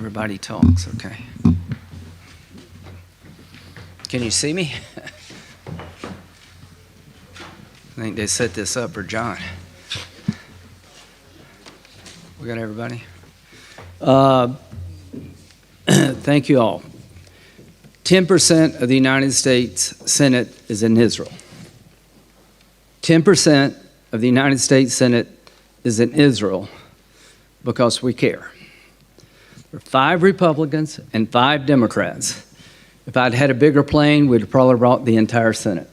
Everybody talks, okay. Can you see me? I think they set this up for John. We got everybody? Thank you all. 10% of the United States Senate is in Israel. 10% of the United States Senate is in Israel because we care. There are 5 Republicans and 5 Democrats. If I'd had a bigger plane, we'd have probably brought the entire Senate.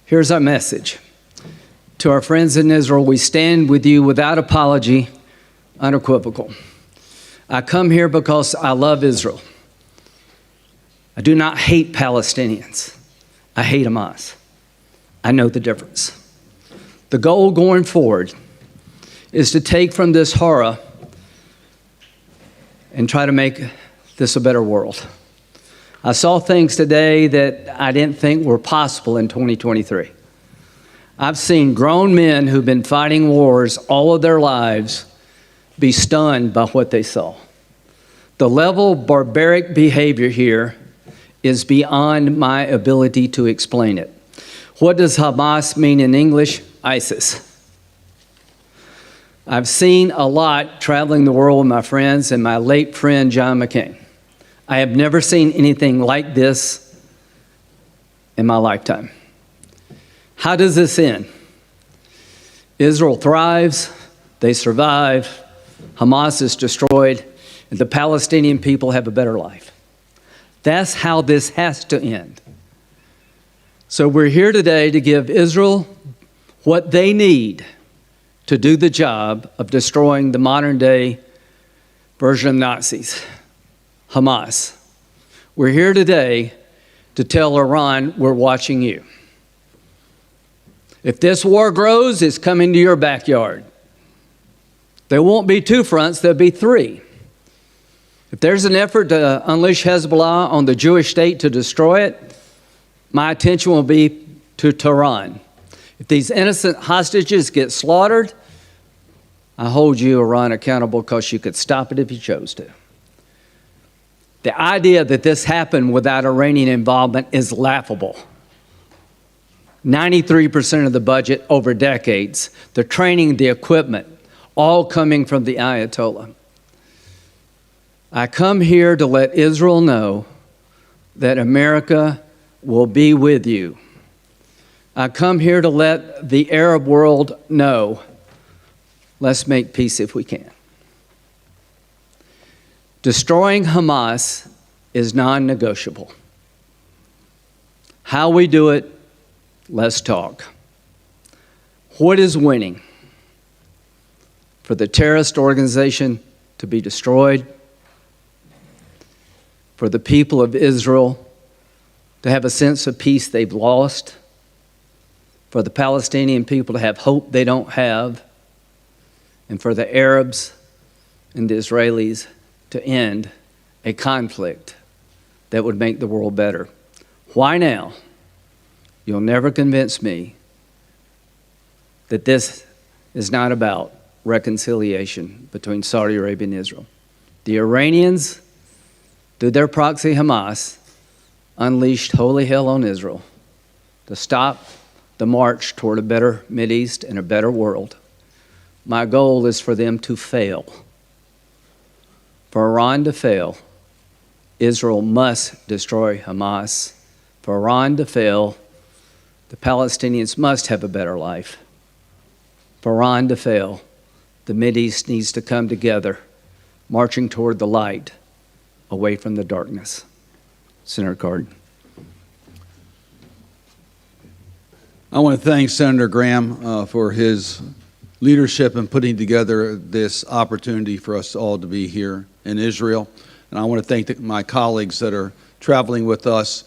Here's our message. To our friends in Israel, we stand with you without apology, unequivocal. I come here because I love Israel. I do not hate Palestinians. I hate Hamas. I know the difference. The goal going forward is to take from this horror and try to make this a better world. I saw things today that I didn't think were possible in 2023. I've seen grown men who've been fighting wars all of their lives be stunned by what they saw. The level of barbaric behavior here is beyond my ability to explain it. What does Hamas mean in English? ISIS. I've seen a lot traveling the world with my friends and my late friend John McCain. I have never seen anything like this in my lifetime. How does this end? Israel thrives, they survive, Hamas is destroyed, and the Palestinian people have a better life. That's how this has to end. So we're here today to give Israel what they need to do the job of destroying the modern day version of Nazis, Hamas. We're here today to tell Iran we're watching you. If this war grows, it's coming to your backyard. There won't be 2 fronts, there'll be 3. If there's an effort to unleash Hezbollah on the Jewish state to destroy it, my attention will be to Tehran. If these innocent hostages get slaughtered, I hold you, Iran, accountable because you could stop it if you chose to. The idea that this happened without Iranian involvement is laughable. 93% of the budget over decades, the training, the equipment, all coming from the Ayatollah. I come here to let Israel know that America will be with you. I come here to let the Arab world know, let's make peace if we can. Destroying Hamas is non-negotiable. How we do it, let's talk. What is winning? For the terrorist organization to be destroyed, for the people of Israel to have a sense of peace they've lost, for the Palestinian people to have hope they don't have, and for the Arabs and the Israelis to end a conflict that would make the world better. Why now? You'll never convince me that this is not about reconciliation between Saudi Arabia and Israel. The Iranians, through their proxy Hamas, unleashed holy hell on Israel to stop the march toward a better Mideast and a better world. My goal is for them to fail. For Iran to fail, Israel must destroy Hamas. For Iran to fail, the Palestinians must have a better life. For Iran to fail, the Mideast needs to come together, marching toward the light, away from the darkness. Senator Cardin. I want to thank Senator Graham for his leadership in putting together this opportunity for us all to be here in Israel. And I want to thank my colleagues that are traveling with us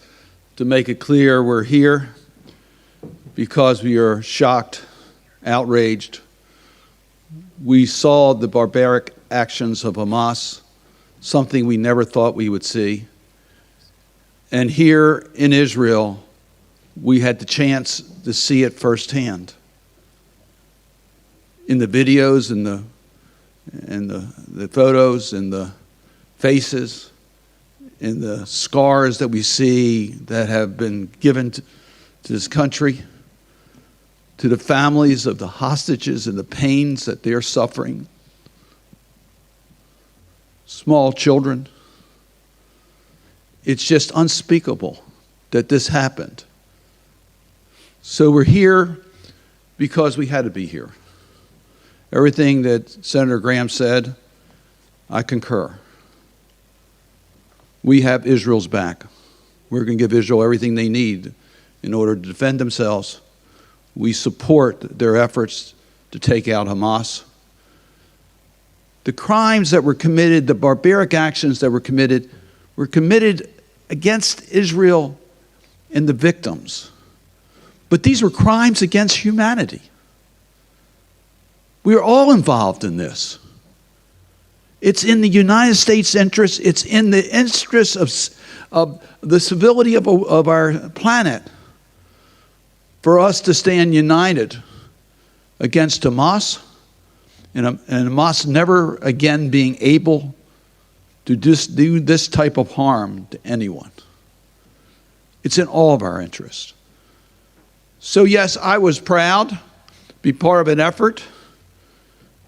to make it clear we're here because we are shocked, outraged. We saw the barbaric actions of Hamas, something we never thought we would see. And here in Israel, we had the chance to see it firsthand. In the videos and the photos and the faces, in the scars that we see that have been given to this country, to the families of the hostages and the pains that they're suffering, small children. It's just unspeakable that this happened. So we're here because we had to be here. Everything that Senator Graham said, I concur. We have Israel's back. We're going to give Israel everything they need in order to defend themselves. We support their efforts to take out Hamas. The crimes that were committed, the barbaric actions that were committed against Israel and the victims. But these were crimes against humanity. We are all involved in this. It's in the United States' interest. It's in the interest of the civility of our planet for us to stand united against Hamas, and Hamas never again being able to do this type of harm to anyone. It's in all of our interest. So yes, I was proud to be part of an effort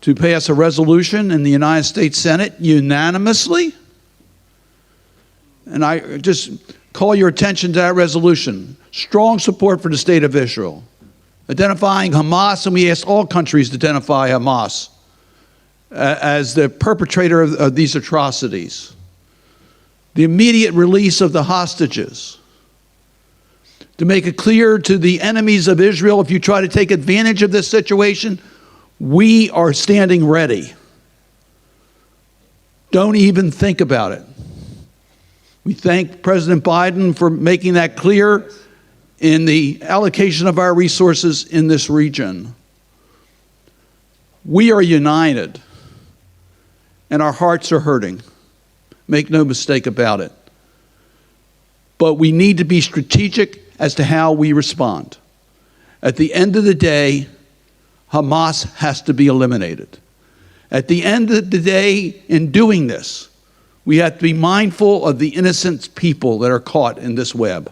to pass a resolution in the United States Senate unanimously. And I just call your attention to that resolution. Strong support for the state of Israel. Identifying Hamas, and we ask all countries to identify Hamas as the perpetrator of these atrocities. The immediate release of the hostages. To make it clear to the enemies of Israel, if you try to take advantage of this situation, we are standing ready. Don't even think about it. We thank President Biden for making that clear in the allocation of our resources in this region. We are united, and our hearts are hurting. Make no mistake about it. But we need to be strategic as to how we respond. At the end of the day, Hamas has to be eliminated. At the end of the day, in doing this, we have to be mindful of the innocent people that are caught in this web.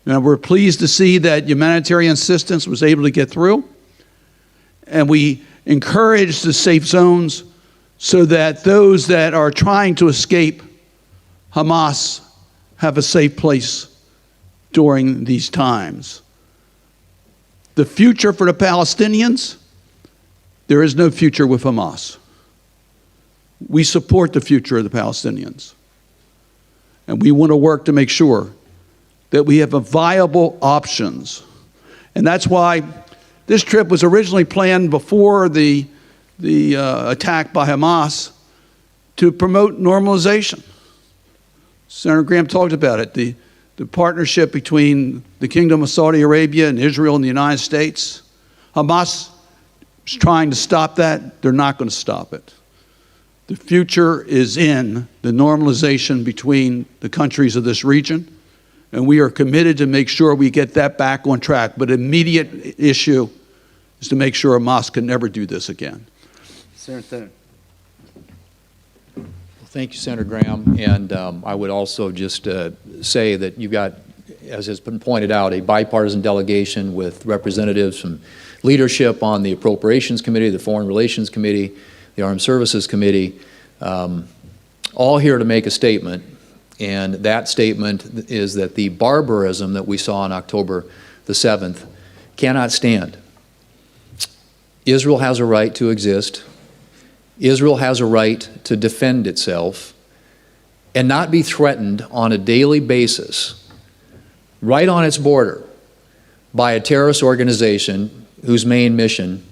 Now, we're pleased to see that humanitarian assistance was able to get through, and we encourage the safe zones so that those that are trying to escape Hamas have a safe place during these times. The future for the Palestinians, there is no future with Hamas. We support the future of the Palestinians. And we want to work to make sure that we have viable options. And that's why this trip was originally planned before the attack by Hamas to promote normalization. Senator Graham talked about it, the partnership between the Kingdom of Saudi Arabia and Israel and the United States. Hamas is trying to stop that. They're not going to stop it. The future is in the normalization between the countries of this region, and we are committed to make sure we get that back on track. But immediate issue is to make sure Hamas can never do this again. Senator Thune. Thank you, Senator Graham. And I would also just say that you've got, as has been pointed out, a bipartisan delegation with representatives from leadership on the Appropriations Committee, the Foreign Relations Committee, the Armed Services Committee, all here to make a statement. And that statement is that the barbarism that we saw on October the 7th cannot stand. Israel has a right to exist. Israel has a right to defend itself and not be threatened on a daily basis, right on its border, by a terrorist organization whose main mission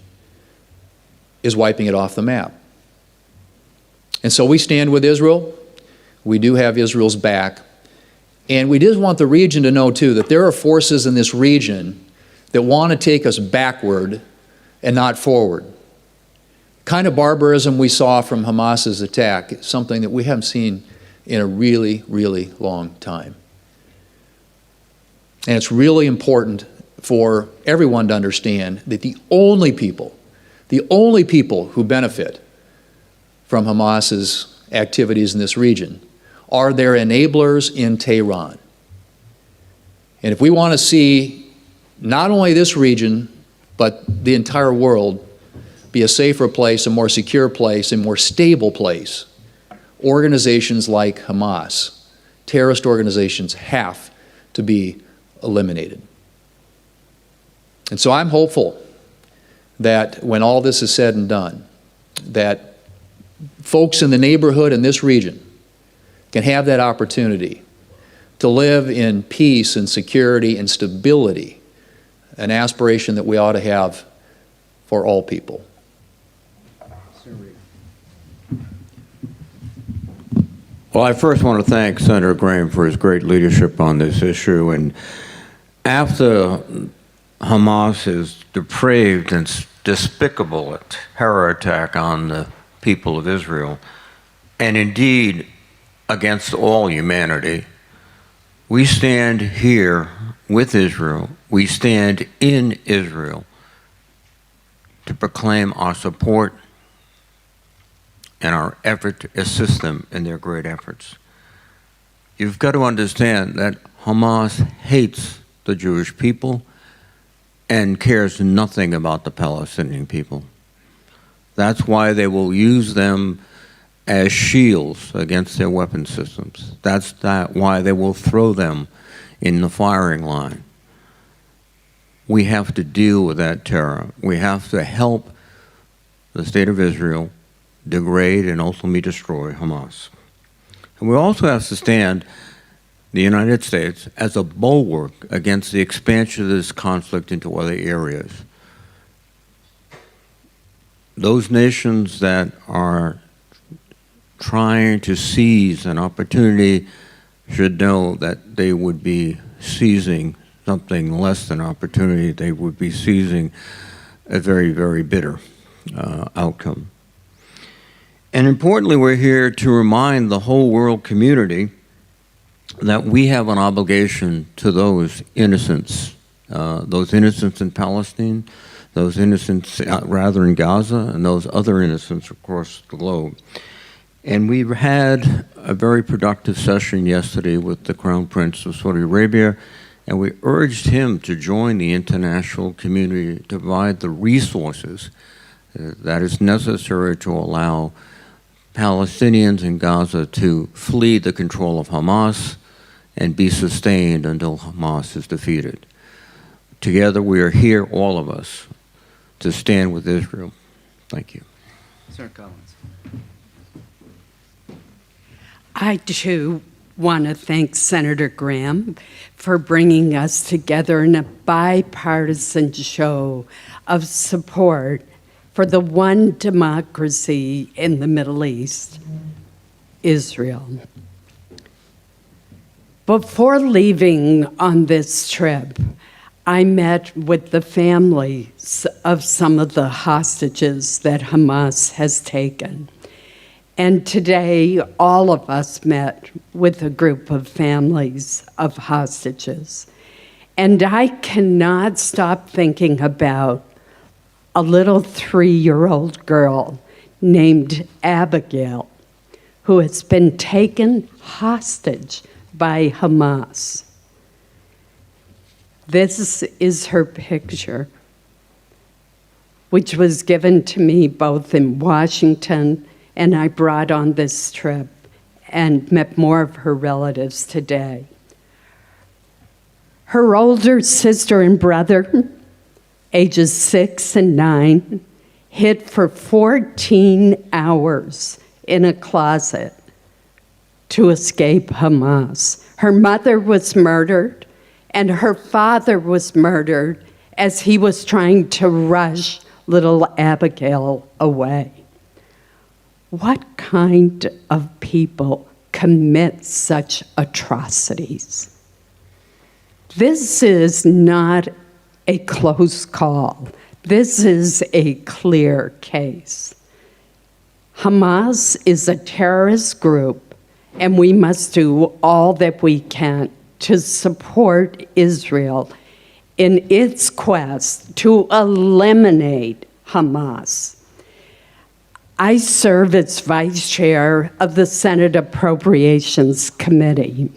is wiping it off the map. And so we stand with Israel. We do have Israel's back. And we just want the region to know, too, that there are forces in this region that want to take us backward and not forward. Kind of barbarism we saw from Hamas's attack is something that we haven't seen in a really, really long time. And it's really important for everyone to understand that the only people who benefit from Hamas's activities in this region are their enablers in Tehran. And if we want to see not only this region, but the entire world be a safer place, a more secure place, a more stable place, organizations like Hamas, terrorist organizations, have to be eliminated. And so I'm hopeful that when all this is said and done, that folks in the neighborhood in this region can have that opportunity to live in peace and security and stability, an aspiration that we ought to have for all people. Well, I first want to thank Senator Graham for his great leadership on this issue. And after Hamas's depraved and despicable terror attack on the people of Israel, and indeed against all humanity, we stand here with Israel. We stand in Israel to proclaim our support and our effort to assist them in their great efforts. You've got to understand that Hamas hates the Jewish people and cares nothing about the Palestinian people. That's why they will use them as shields against their weapon systems. That's why they will throw them in the firing line. We have to deal with that terror. We have to help the state of Israel degrade and ultimately destroy Hamas. And we also have to stand, the United States, as a bulwark against the expansion of this conflict into other areas. Those nations that are trying to seize an opportunity should know that they would be seizing something less than opportunity. They would be seizing a very, very bitter outcome. And importantly, we're here to remind the whole world community that we have an obligation to those innocents in Palestine, those innocents rather in Gaza, and those other innocents across the globe. And we had a very productive session yesterday with the Crown Prince of Saudi Arabia, and we urged him to join the international community to provide the resources that is necessary to allow Palestinians in Gaza to flee the control of Hamas and be sustained until Hamas is defeated. Together we are here, all of us, to stand with Israel. Thank you. Senator Collins. I, too, want to thank Senator Graham for bringing us together in a bipartisan show of support for the one democracy in the Middle East, Israel. Before leaving on this trip, I met with the families of some of the hostages that Hamas has taken. And today, all of us met with a group of families of hostages. And I cannot stop thinking about a little 3-year-old girl named Abigail, who has been taken hostage by Hamas. This is her picture, which was given to me both in Washington and I brought on this trip and met more of her relatives today. Her older sister and brother, ages 6 and 9, hid for 14 hours in a closet to escape Hamas. Her mother was murdered, and her father was murdered as he was trying to rush little Abigail away. What kind of people commit such atrocities? This is not a close call. This is a clear case. Hamas is a terrorist group, and we must do all that we can to support Israel in its quest to eliminate Hamas. I serve as vice chair of the Senate Appropriations Committee.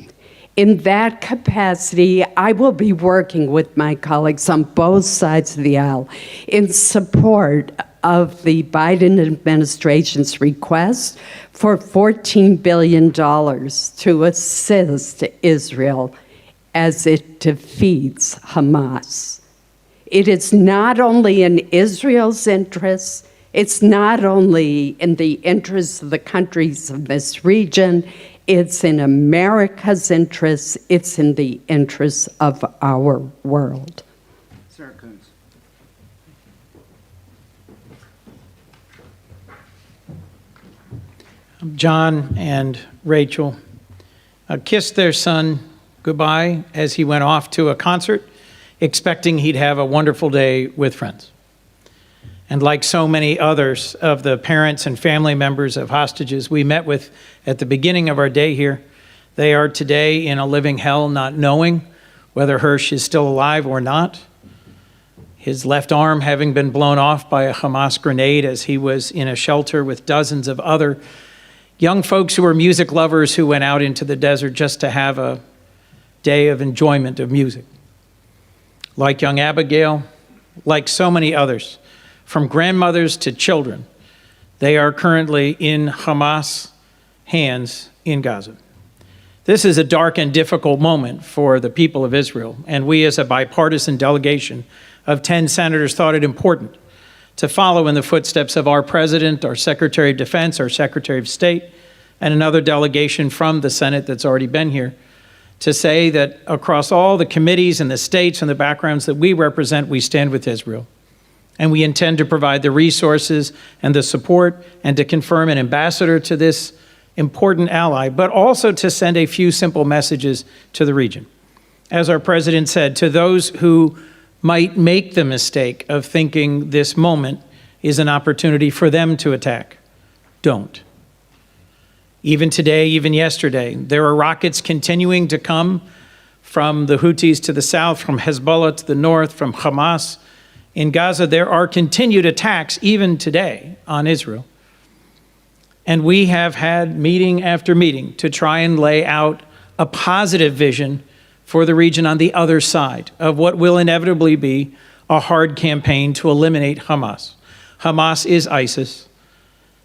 In that capacity, I will be working with my colleagues on both sides of the aisle in support of the Biden administration's request for $14 billion to assist Israel as it defeats Hamas. It is not only in Israel's interests, it's not only in the interests of the countries of this region, it's in America's interests, it's in the interests of our world. Senator Coons. John and Rachel kissed their son goodbye as he went off to a concert, expecting he'd have a wonderful day with friends. And like so many others of the parents and family members of hostages we met with at the beginning of our day here, they are today in a living hell, not knowing whether Hirsch is still alive or not. His left arm having been blown off by a Hamas grenade as he was in a shelter with dozens of other young folks who were music lovers who went out into the desert just to have a day of enjoyment of music. Like young Abigail, like so many others, from grandmothers to children, they are currently in Hamas hands in Gaza. This is a dark and difficult moment for the people of Israel, and we as a bipartisan delegation of 10 senators thought it important to follow in the footsteps of our president, our Secretary of Defense, our Secretary of State, and another delegation from the Senate that's already been here, to say that across all the committees and the states and the backgrounds that we represent, we stand with Israel. And we intend to provide the resources and the support and to confirm an ambassador to this important ally, but also to send a few simple messages to the region. As our president said, to those who might make the mistake of thinking this moment is an opportunity for them to attack, don't. Even today, even yesterday, there are rockets continuing to come from the Houthis to the south, from Hezbollah to the north, from Hamas. In Gaza, there are continued attacks, even today, on Israel. And we have had meeting after meeting to try and lay out a positive vision for the region on the other side of what will inevitably be a hard campaign to eliminate Hamas. Hamas is ISIS.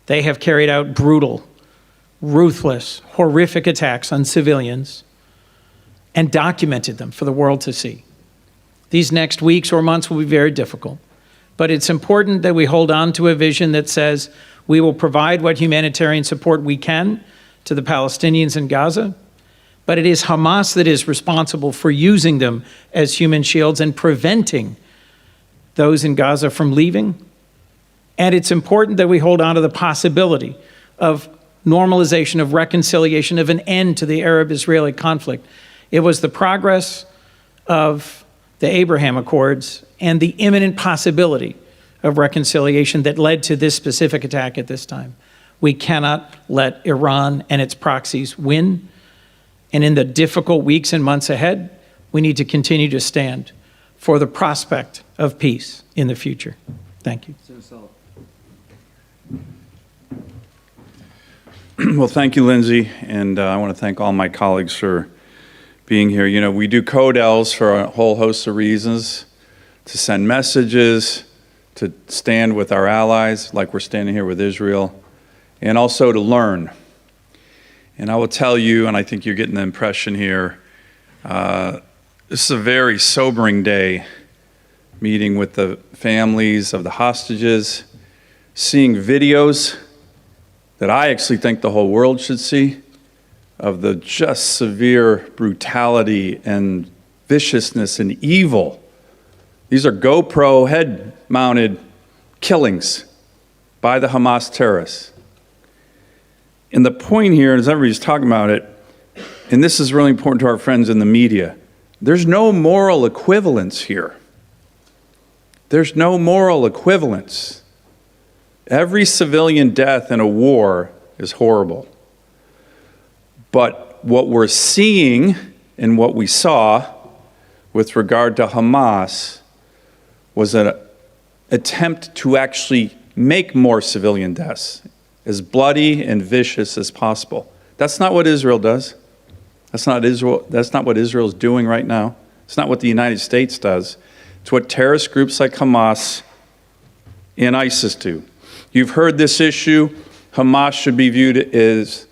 They have carried out brutal, ruthless, horrific attacks on civilians and documented them for the world to see. These next weeks or months will be very difficult, but it's important that we hold on to a vision that says we will provide what humanitarian support we can to the Palestinians in Gaza, but it is Hamas that is responsible for using them as human shields and preventing those in Gaza from leaving. And it's important that we hold on to the possibility of normalization, of reconciliation, of an end to the Arab-Israeli conflict. It was the progress of the Abraham Accords and the imminent possibility of reconciliation that led to this specific attack at this time. We cannot let Iran and its proxies win. And in the difficult weeks and months ahead, we need to continue to stand for the prospect of peace in the future. Thank you. Well, thank you, Lindsey, and I want to thank all my colleagues for being here. You know, we do codels for a whole host of reasons, to send messages, to stand with our allies, like we're standing here with Israel, and also to learn. And I will tell you, and I think you're getting the impression here, this is a very sobering day, meeting with the families of the hostages, seeing videos that I actually think the whole world should see, of the just severe brutality and viciousness and evil. These are GoPro head-mounted killings by the Hamas terrorists. And the point here, as everybody's talking about it, and this is really important to our friends in the media, there's no moral equivalence here. There's no moral equivalence. Every civilian death in a war is horrible. But what we're seeing and what we saw with regard to Hamas was an attempt to actually make more civilian deaths, as bloody and vicious as possible. That's not what Israel does. That's not what Israel's doing right now. It's not what the United States does. It's what terrorist groups like Hamas and ISIS do. You've heard this issue. Hamas should be viewed as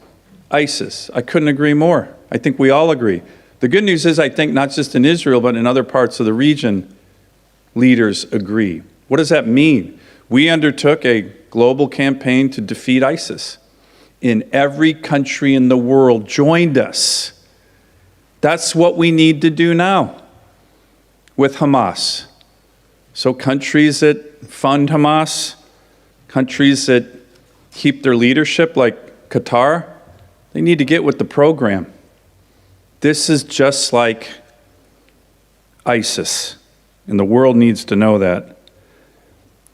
ISIS. I couldn't agree more. I think we all agree. The good news is, I think not just in Israel, but in other parts of the region, leaders agree. What does that mean? We undertook a global campaign to defeat ISIS. In every country in the world joined us. That's what we need to do now with Hamas. So countries that fund Hamas, countries that keep their leadership like Qatar, they need to get with the program. This is just like ISIS, and the world needs to know that.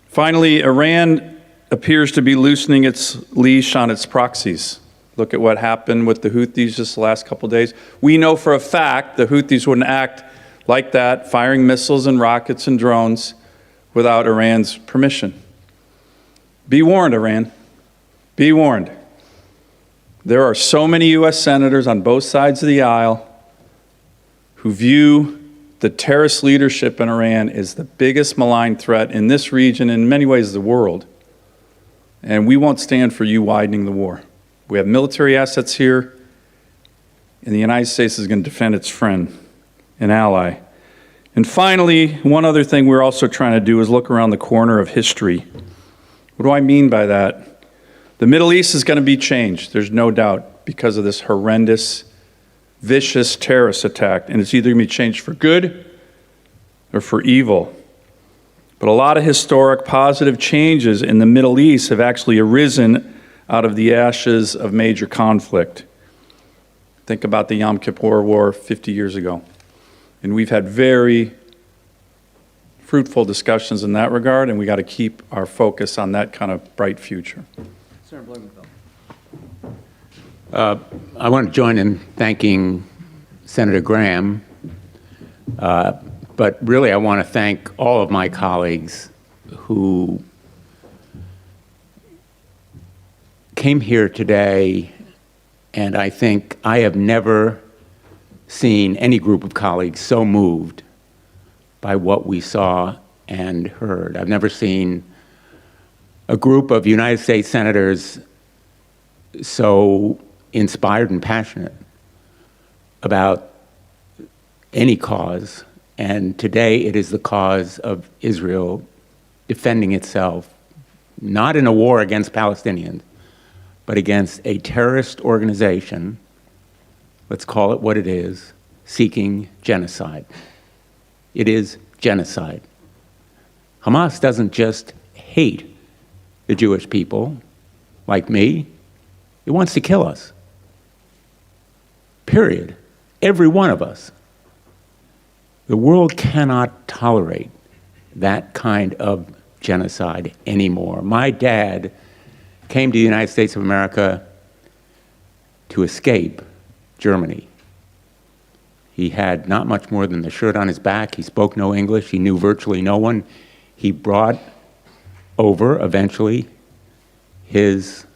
Finally, Iran appears to be loosening its leash on its proxies. Look at what happened with the Houthis just the last couple of days. We know for a fact the Houthis wouldn't act like that, firing missiles and rockets and drones without Iran's permission. Be warned, Iran. Be warned. There are so many U.S. senators on both sides of the aisle who view the terrorist leadership in Iran as the biggest malign threat in this region, in many ways the world. And we won't stand for you widening the war. We have military assets here, and the United States is going to defend its friend and ally. And finally, one other thing we're also trying to do is look around the corner of history. What do I mean by that? The Middle East is going to be changed, there's no doubt, because of this horrendous, vicious terrorist attack. And it's either going to be changed for good or for evil. But a lot of historic positive changes in the Middle East have actually arisen out of the ashes of major conflict. Think about the Yom Kippur War 50 years ago. And we've had very fruitful discussions in that regard, and we got to keep our focus on that kind of bright future. Senator Blumenthal. I want to join in thanking Senator Graham, but really I want to thank all of my colleagues who came here today, and I think I have never seen any group of colleagues so moved by what we saw and heard. I've never seen a group of United States senators so inspired and passionate about any cause. And today it is the cause of Israel defending itself, not in a war against Palestinians, but against a terrorist organization, let's call it what it is, seeking genocide. It is genocide. Hamas doesn't just hate the Jewish people like me, it wants to kill us. Period. Every one of us. The world cannot tolerate that kind of genocide anymore. My dad came to the United States of America to escape Germany. He had not much more than the shirt on his back. He spoke no English. He knew virtually no one. He brought over, eventually, his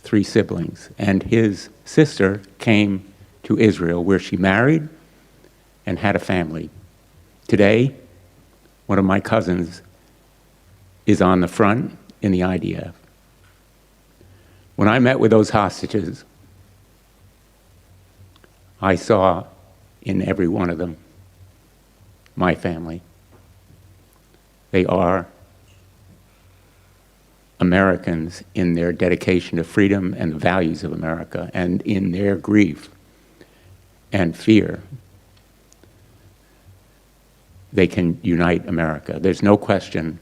3 siblings. And his sister came to Israel, where she married and had a family. Today, one of my cousins is on the front in the IDF. When I met with those hostages, I saw in every one of them my family. They are Americans in their dedication to freedom and the values of America, and in their grief and fear, they can unite America. There's no question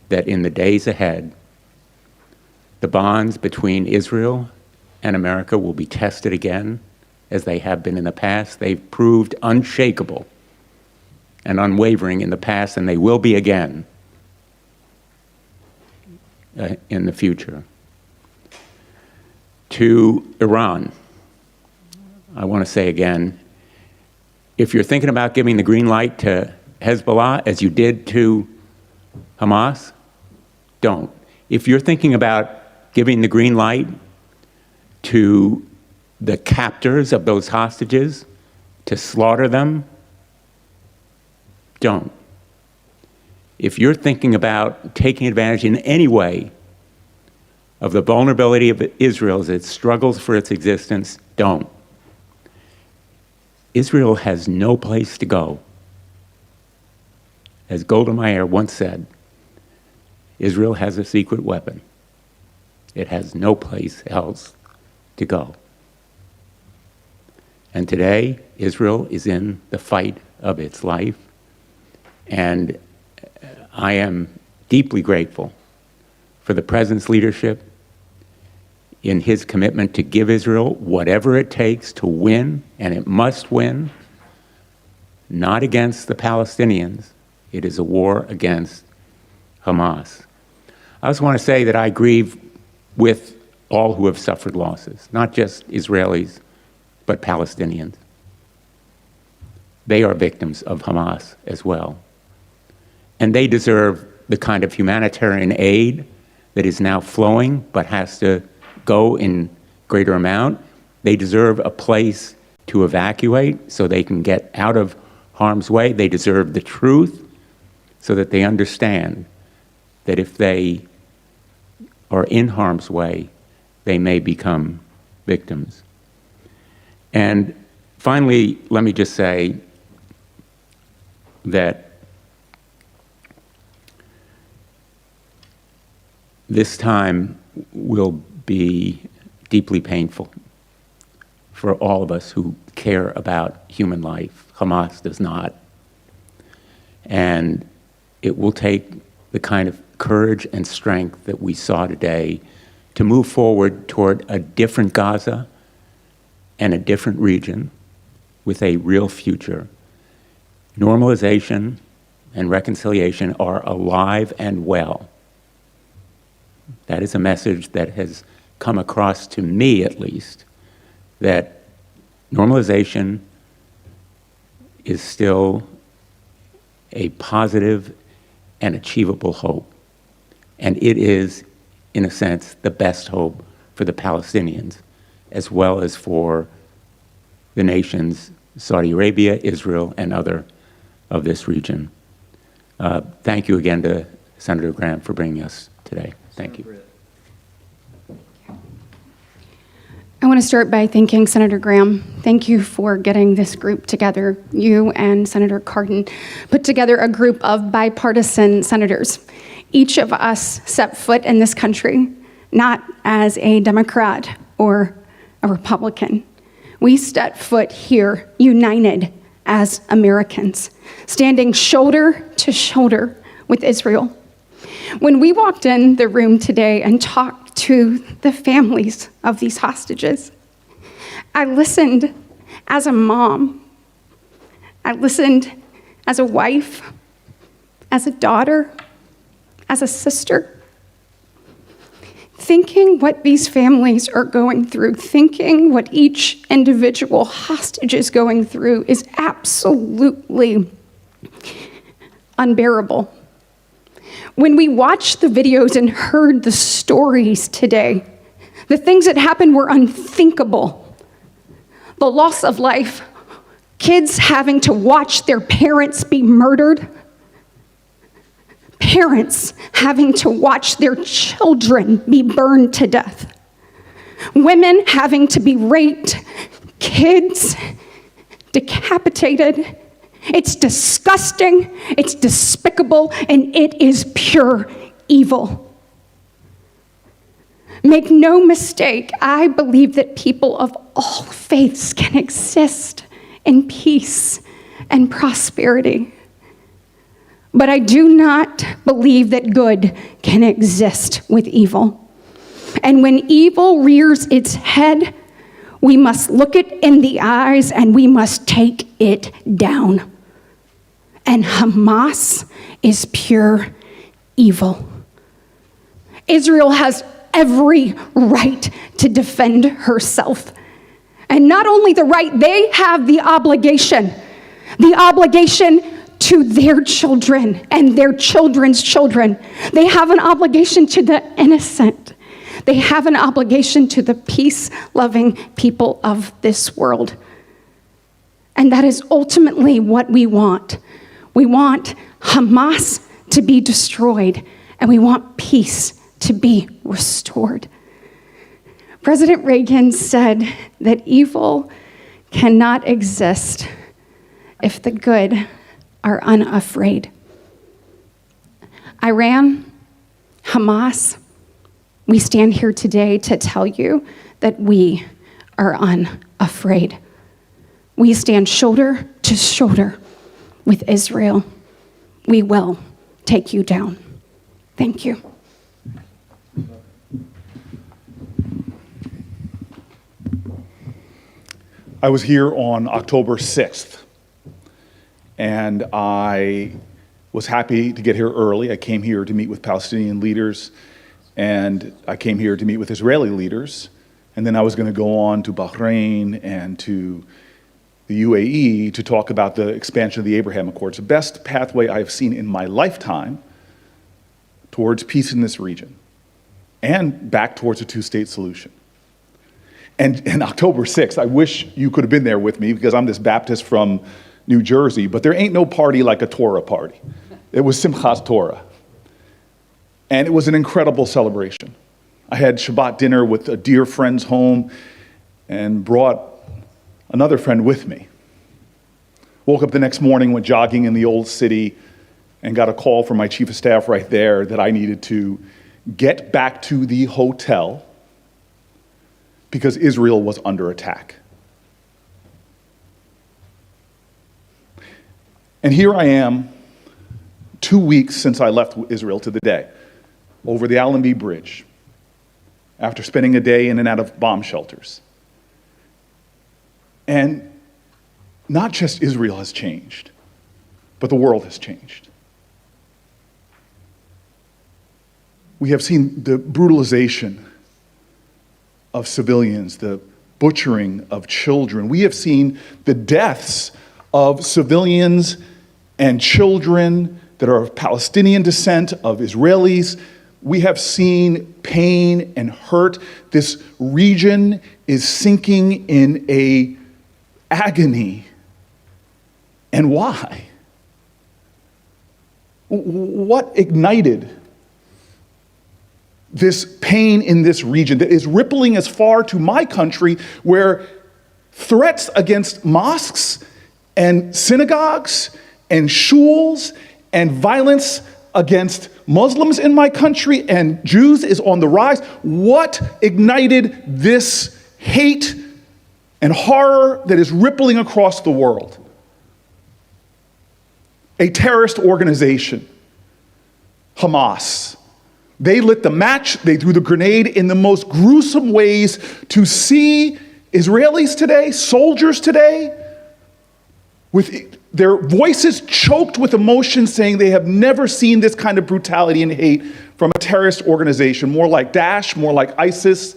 that in the days ahead, the bonds between Israel and America will be tested again, as they have been in the past. They've proved unshakable and unwavering in the past, and they will be again in the future. To Iran, I want to say again, if you're thinking about giving the green light to Hezbollah, as you did to Hamas, don't. If you're thinking about giving the green light to the captors of those hostages to slaughter them, don't. If you're thinking about taking advantage in any way of the vulnerability of Israel as it struggles for its existence, don't. Israel has no place to go. As Golda Meir once said, Israel has a secret weapon. It has no place else to go. And today, Israel is in the fight of its life. And I am deeply grateful for the President's leadership in his commitment to give Israel whatever it takes to win, and it must win, not against the Palestinians. It is a war against Hamas. I also want to say that I grieve with all who have suffered losses, not just Israelis, but Palestinians. They are victims of Hamas as well. And they deserve the kind of humanitarian aid that is now flowing but has to go in greater amount. They deserve a place to evacuate so they can get out of harm's way. They deserve the truth so that they understand that if they are in harm's way, they may become victims. And finally, let me just say that this time will be deeply painful for all of us who care about human life. Hamas does not. And it will take the kind of courage and strength that we saw today to move forward toward a different Gaza and a different region with a real future. Normalization and reconciliation are alive and well. That is a message that has come across to me, at least, that normalization is still a positive and achievable hope. And it is, in a sense, the best hope for the Palestinians, as well as for the nations Saudi Arabia, Israel, and other of this region. Thank you again to Senator Graham for bringing us today. Thank you. I want to start by thanking Senator Graham. Thank you for getting this group together. You and Senator Cardin put together a group of bipartisan senators. Each of us set foot in this country, not as a Democrat or a Republican. We set foot here, united as Americans, standing shoulder to shoulder with Israel. When we walked in the room today and talked to the families of these hostages, I listened as a mom. I listened as a wife, as a daughter, as a sister, thinking what these families are going through, thinking what each individual hostage is going through is absolutely unbearable. When we watched the videos and heard the stories today, the things that happened were unthinkable. The loss of life, kids having to watch their parents be murdered, parents having to watch their children be burned to death, women having to be raped, kids decapitated. It's disgusting, it's despicable, and it is pure evil. Make no mistake, I believe that people of all faiths can exist in peace and prosperity. But I do not believe that good can exist with evil. And when evil rears its head, we must look it in the eyes and we must take it down. And Hamas is pure evil. Israel has every right to defend herself. And not only the right, they have the obligation to their children and their children's children. They have an obligation to the innocent. They have an obligation to the peace-loving people of this world. And that is ultimately what we want. We want Hamas to be destroyed, and we want peace to be restored. President Reagan said that evil cannot exist if the good are unafraid. Iran, Hamas, we stand here today to tell you that we are unafraid. We stand shoulder to shoulder with Israel. We will take you down. Thank you. I was here on October 6th, and I was happy to get here early. I came here to meet with Palestinian leaders, and I came here to meet with Israeli leaders, and then I was going to go on to Bahrain and to the UAE to talk about the expansion of the Abraham Accords, the best pathway I've seen in my lifetime towards peace in this region and back towards a two-state solution. And October 6th, I wish you could have been there with me because I'm this Baptist from New Jersey, but there ain't no party like a Torah party. It was Simchat Torah. And it was an incredible celebration. I had Shabbat dinner with a dear friend's home and brought another friend with me. Woke up the next morning, went jogging in the old city, and got a call from my chief of staff right there that I needed to get back to the hotel because Israel was under attack. And here I am, 2 weeks since I left Israel to the day, over the Allenby Bridge, after spending a day in and out of bomb shelters. And not just Israel has changed, but the world has changed. We have seen the brutalization of civilians, the butchering of children. We have seen the deaths of civilians and children that are of Palestinian descent, of Israelis. We have seen pain and hurt. This region is sinking in a agony. And why? What ignited this pain in this region that is rippling as far to my country, where threats against mosques and synagogues and shuls and violence against Muslims in my country and Jews is on the rise? What ignited this hate and horror that is rippling across the world? A terrorist organization, Hamas. They lit the match, they threw the grenade in the most gruesome ways to see Israelis today, soldiers today, with their voices choked with emotion, saying they have never seen this kind of brutality and hate from a terrorist organization, more like Daesh, more like ISIS.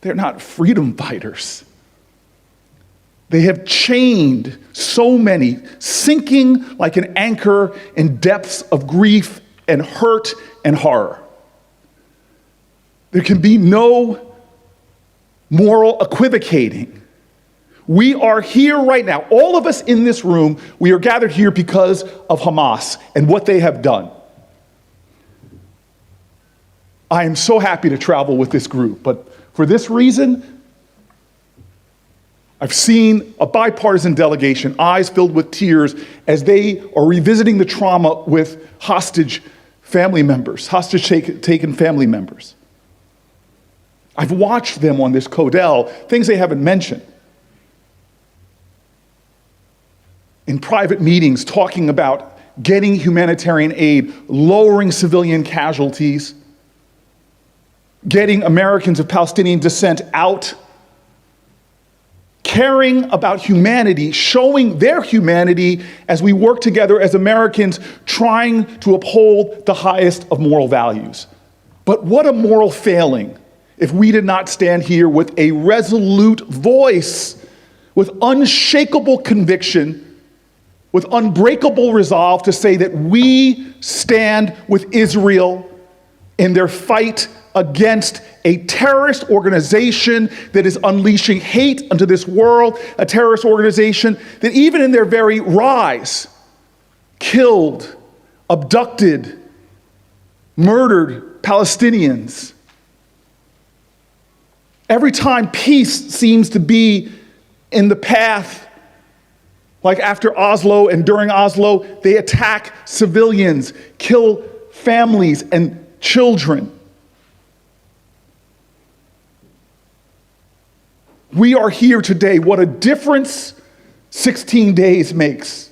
They're not freedom fighters. They have chained so many, sinking like an anchor in depths of grief and hurt and horror. There can be no moral equivocating. We are here right now. All of us in this room, we are gathered here because of Hamas and what they have done. I am so happy to travel with this group, but for this reason, I've seen a bipartisan delegation, eyes filled with tears, as they are revisiting the trauma with hostage family members, hostage-taken family members. I've watched them on this Codel, things they haven't mentioned. In private meetings, talking about getting humanitarian aid, lowering civilian casualties, getting Americans of Palestinian descent out, caring about humanity, showing their humanity as we work together as Americans, trying to uphold the highest of moral values. But what a moral failing if we did not stand here with a resolute voice, with unshakable conviction, with unbreakable resolve to say that we stand with Israel in their fight against a terrorist organization that is unleashing hate unto this world, a terrorist organization that even in their very rise killed, abducted, murdered Palestinians. Every time peace seems to be in the path, like after Oslo and during Oslo, they attack civilians, kill families and children. We are here today. What a difference 16 days makes.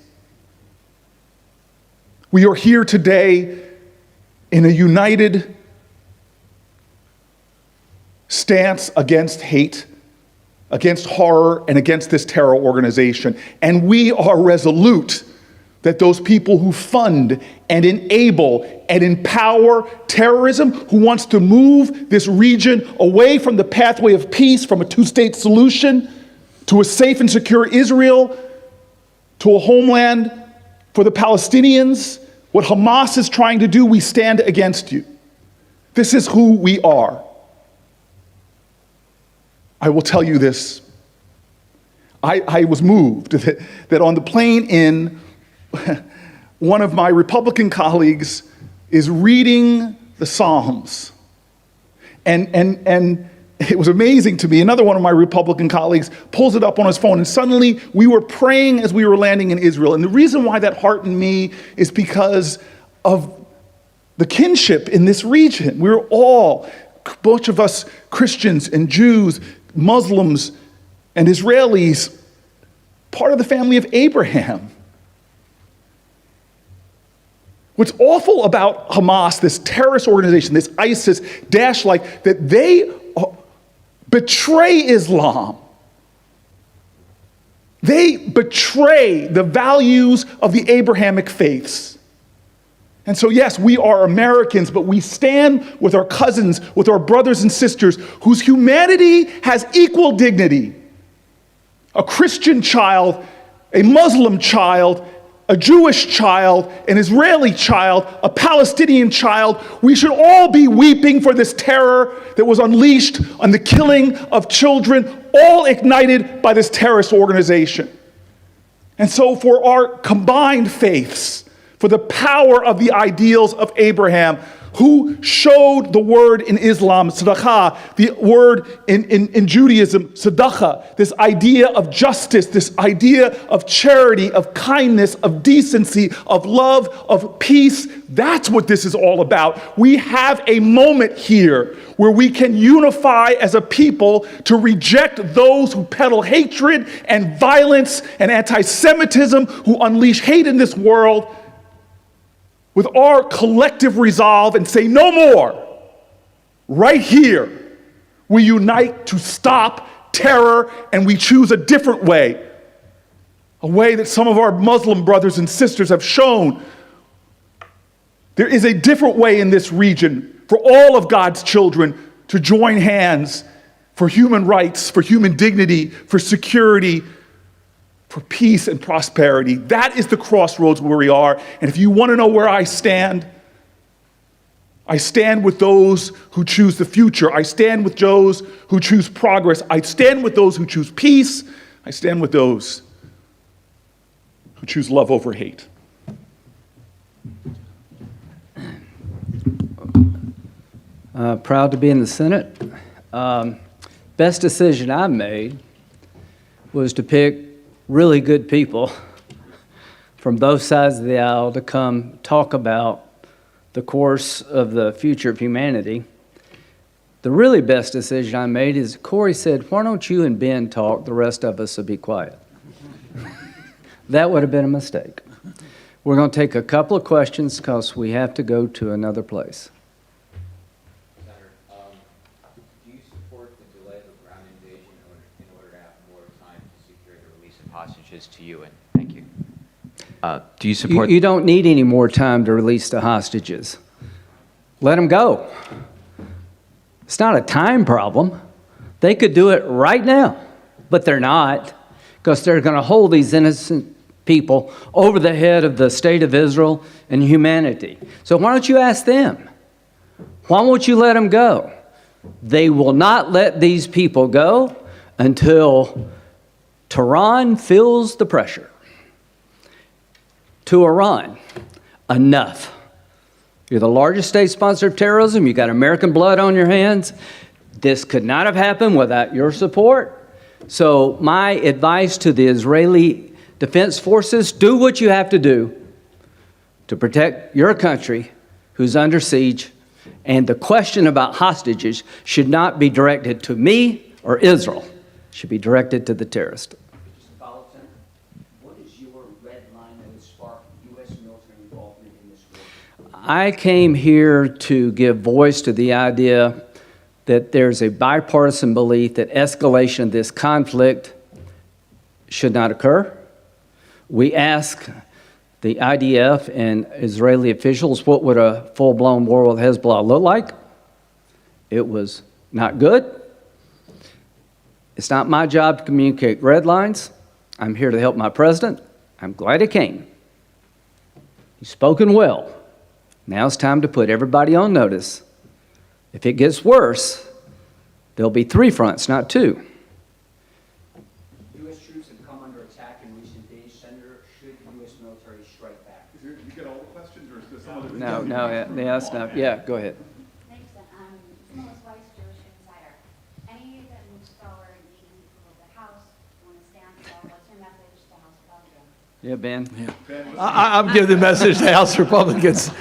We are here today in a united stance against hate, against horror, and against this terror organization. And we are resolute that those people who fund and enable and empower terrorism, who wants to move this region away from the pathway of peace, from a two-state solution to a safe and secure Israel, to a homeland for the Palestinians, what Hamas is trying to do, we stand against you. This is who we are. I will tell you this. I was moved that on the plane in, one of my Republican colleagues is reading the Psalms. And it was amazing to me. Another one of my Republican colleagues pulls it up on his phone, and suddenly we were praying as we were landing in Israel. And the reason why that heartened me is because of the kinship in this region. We're all, a bunch of us Christians and Jews, Muslims and Israelis, part of the family of Abraham. What's awful about Hamas, this terrorist organization, this ISIS, Daesh-like, that they betray Islam. They betray the values of the Abrahamic faiths. And so, yes, we are Americans, but we stand with our cousins, with our brothers and sisters, whose humanity has equal dignity. A Christian child, a Muslim child, a Jewish child, an Israeli child, a Palestinian child. We should all be weeping for this terror that was unleashed on the killing of children, all ignited by this terrorist organization. And so for our combined faiths, for the power of the ideals of Abraham, who showed the word in Islam, sadaqah, the word in Judaism, sadaqah, this idea of justice, this idea of charity, of kindness, of decency, of love, of peace. That's what this is all about. We have a moment here where we can unify as a people to reject those who peddle hatred and violence and anti-Semitism, who unleash hate in this world, with our collective resolve and say no more. Right here, we unite to stop terror, and we choose a different way, a way that some of our Muslim brothers and sisters have shown. There is a different way in this region for all of God's children to join hands for human rights, for human dignity, for security, for peace and prosperity. That is the crossroads where we are. And if you want to know where I stand with those who choose the future. I stand with those who choose progress. I stand with those who choose peace. I stand with those who choose love over hate. Proud to be in the Senate. Best decision I made was to pick really good people from both sides of the aisle to come talk about the course of the future of humanity. The really best decision I made is Corey said, why don't you and Ben talk, the rest of us will be quiet. That would have been a mistake. We're going to take a couple of questions because we have to go to another place. Do you support the delay of a ground invasion in order to have more time to secure the release of hostages to you? And thank you. Do you support? You don't need any more time to release the hostages. Let them go. It's not a time problem. They could do it right now, but they're not, because they're going to hold these innocent people over the head of the state of Israel and humanity. So why don't you ask them? Why won't you let them go? They will not let these people go until Tehran feels the pressure. To Iran, enough. You're the largest state sponsor of terrorism. You got American blood on your hands. This could not have happened without your support. So my advice to the Israeli Defense Forces, do what you have to do to protect your country who's under siege. And the question about hostages should not be directed to me or Israel. It should be directed to the terrorist. What is your red line that would spark U.S. military involvement in this war? I came here to give voice to the idea that there's a bipartisan belief that escalation of this conflict should not occur. We ask the IDF and Israeli officials, what would a full-blown war with Hezbollah look like? It was not good. It's not my job to communicate red lines. I'm here to help my president. I'm glad he came. He's spoken well. Now it's time to put everybody on notice. If it gets worse, there'll be 3 fronts, not 2. U.S. troops have come under attack in recent days. Senator, should U.S. military strike back? You get all the questions, or is there some other? That's not. Yeah, go ahead. Thanks. Phyllis Weiss, Jewish Insider. Any that moves forward needing people of the House want to stand for, what's your message to House Republicans? Yeah, Ben? I'm giving the message to House Republicans.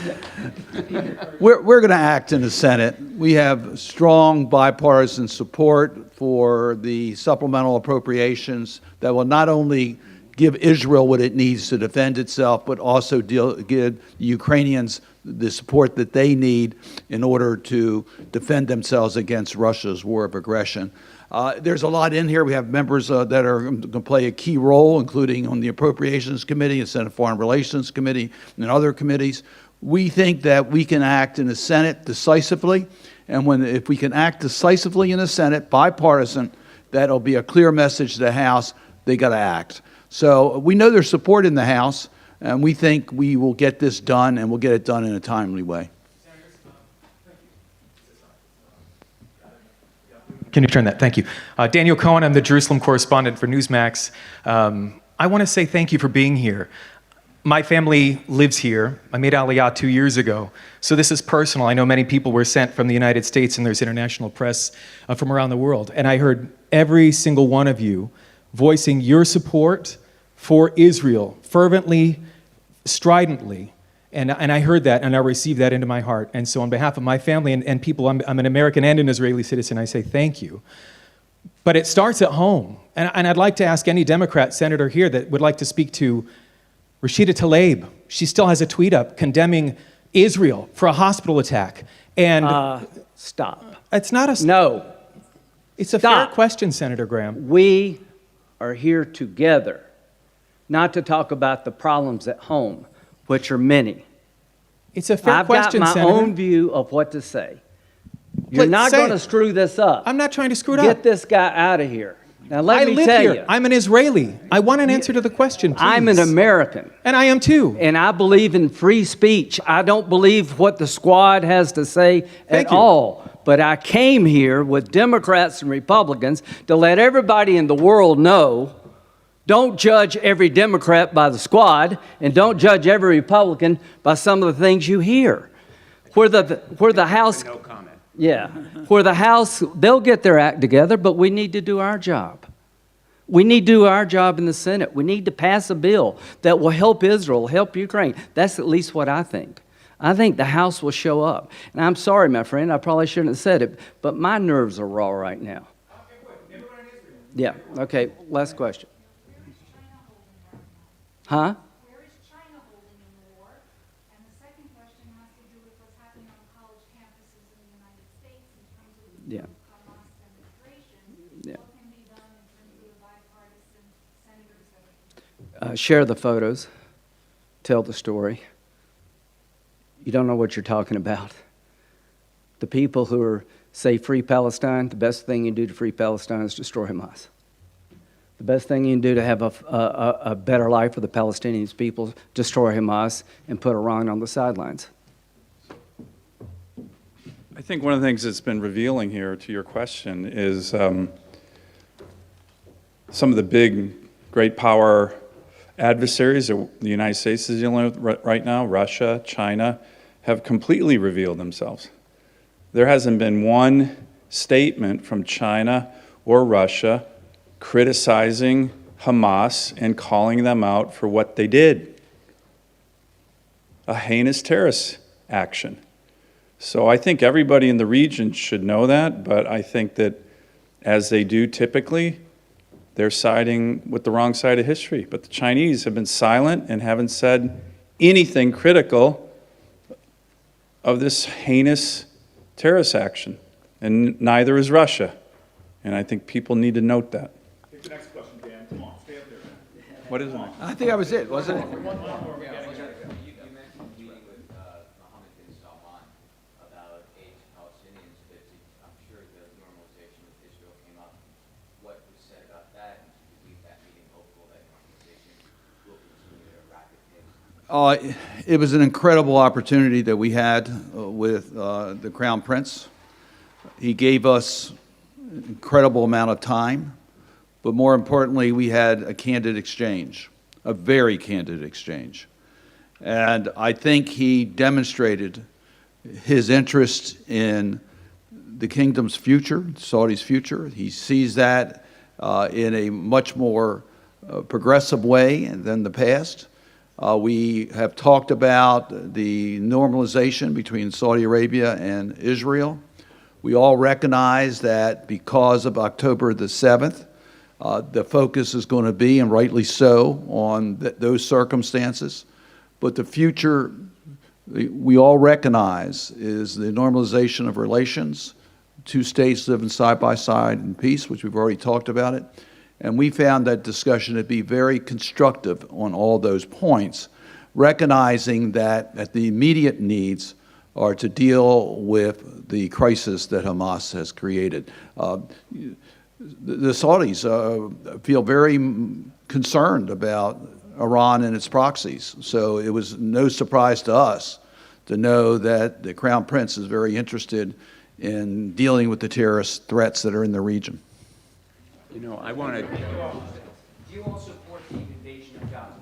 We're going to act in the Senate. We have strong bipartisan support for the supplemental appropriations that will not only give Israel what it needs to defend itself, but also give Ukrainians the support that they need in order to defend themselves against Russia's war of aggression. There's a lot in here. We have members that are going to play a key role, including on the Appropriations Committee and Senate Foreign Relations Committee and other committees. We think that we can act in the Senate decisively, and if we can act decisively in the Senate, bipartisan, that'll be a clear message to the House. They got to act. So we know there's support in the House, and we think we will get this done, and we'll get it done in a timely way. Can you turn that? Thank you. Daniel Cohen, I'm the Jerusalem correspondent for Newsmax. I want to say thank you for being here. My family lives here. I made Aliyah 2 years ago. So this is personal. I know many people were sent from the United States, and there's international press from around the world. And I heard every single one of you voicing your support for Israel fervently, stridently. And I heard that, and I received that into my heart. And so on behalf of my family and people, I'm an American and an Israeli citizen, I say thank you. But it starts at home. And I'd like to ask any Democrat senator here that would like to speak to Rashida Tlaib. She still has a tweet up condemning Israel for a hospital attack. And Stop. it's not a... No. It's a Stop. fair question, Senator Graham. We are here together, not to talk about the problems at home, which are many. It's a fair question, I've got my Senator. own view of what to say. You're Please, not say going to it. screw this up. I'm not trying to screw it Get up. this guy out of here. Now, let I me live tell here. you. I'm an Israeli. I want an answer to the question, please. I'm an American. And I am too. And I believe in free speech. I don't believe what the squad has to say at all. But I came here with Democrats and Republicans to let everybody in the world know, don't judge every Democrat by the squad, and don't judge every Republican by some of the things you hear. Where the House... No comment. Yeah, where the House, they'll get their act together, but we need to do our job. We need to do our job in the Senate. We need to pass a bill that will help Israel, help Ukraine. That's at least what I think. I think the House will show up. And I'm sorry, my friend, I probably shouldn't have said it, but my nerves are raw right now. Yeah, okay, last question. Huh? Where is China holding in the war? And the second question has to do with what's happening on college campuses in the United States in terms of Yeah. Hamas demonstration. Yeah. What can be done in terms of the bipartisan senators? Share the photos. Tell the story. You don't know what you're talking about. The people who say free Palestine, the best thing you do to free Palestine is destroy Hamas. The best thing you can do to have a better life for the Palestinian people, destroy Hamas and put Iran on the sidelines. I think one of the things that's been revealing here to your question is some of the big, great power adversaries that the United States is dealing with right now, Russia, China, have completely revealed themselves. There hasn't been one statement from China or Russia criticizing Hamas and calling them out for what they did. A heinous terrorist action. So I think everybody in the region should know that, but I think that as they do typically, they're siding with the wrong side of history. But the Chinese have been silent and haven't said anything critical of this heinous terrorist action. And neither is Russia. And I think people need to note that. Take the next question, Dan. Come on, stay up there. What is it? I think that was it, wasn't it? You mentioned meeting with Mohammed bin Salman about aid to Palestinians, but I'm sure the normalization with Israel came up. What was said about that, and do you leave that meeting hopeful that normalization will continue at a rapid pace? It was an incredible opportunity that we had with the Crown Prince. He gave us an incredible amount of time, but more importantly, we had a candid exchange, a very candid exchange. And I think he demonstrated his interest in the kingdom's future, Saudi's future. He sees that in a much more progressive way than the past. We have talked about the normalization between Saudi Arabia and Israel. We all recognize that because of October the 7th, the focus is going to be, and rightly so, on those circumstances. But the future, we all recognize, is the normalization of relations, two states living side by side in peace, which we've already talked about it. And we found that discussion to be very constructive on all those points, recognizing that the immediate needs are to deal with the crisis that Hamas has created. The Saudis feel very concerned about Iran and its proxies. So it was no surprise to us to know that the Crown Prince is very interested in dealing with the terrorist threats that are in the region. You know, I want to. Do you all support the invasion of Gaza?